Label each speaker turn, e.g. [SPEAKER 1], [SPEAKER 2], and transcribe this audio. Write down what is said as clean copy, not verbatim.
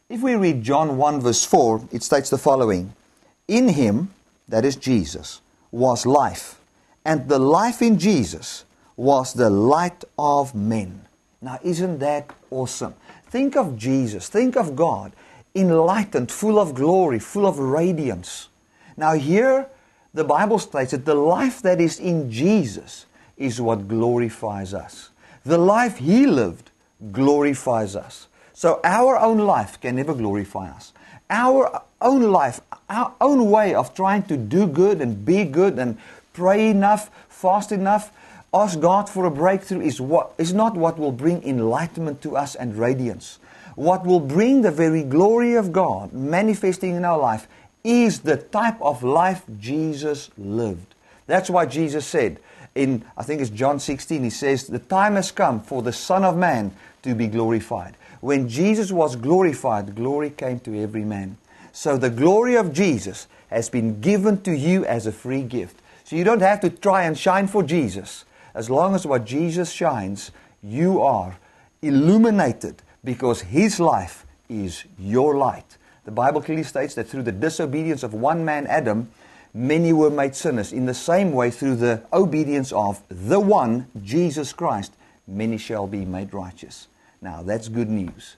[SPEAKER 1] If we read John 1 verse 4, it states the following. In Him, that is Jesus, was life, and the life in Jesus was the light of men. Now, isn't that awesome? Think of Jesus, think of God, enlightened, full of glory, full of radiance. Now here, the Bible states that the life that is in Jesus is what glorifies us. The life He lived glorifies us. So our own life can never glorify us. Our own life, our own way of trying to do good and be good and pray enough, fast enough, ask God for a breakthrough is not what will bring enlightenment to us and radiance. What will bring the very glory of God manifesting in our life is the type of life Jesus lived. That's why Jesus said in, I think it's John 16, He says, the time has come for the Son of Man to be glorified. When Jesus was glorified, glory came to every man. So the glory of Jesus has been given to you as a free gift. So you don't have to try and shine for Jesus. As long as what Jesus shines, you are illuminated because His life is your light. The Bible clearly states that through the disobedience of one man, Adam, many were made sinners. In the same way, through the obedience of the one, Jesus Christ, many shall be made righteous. Now, that's good news.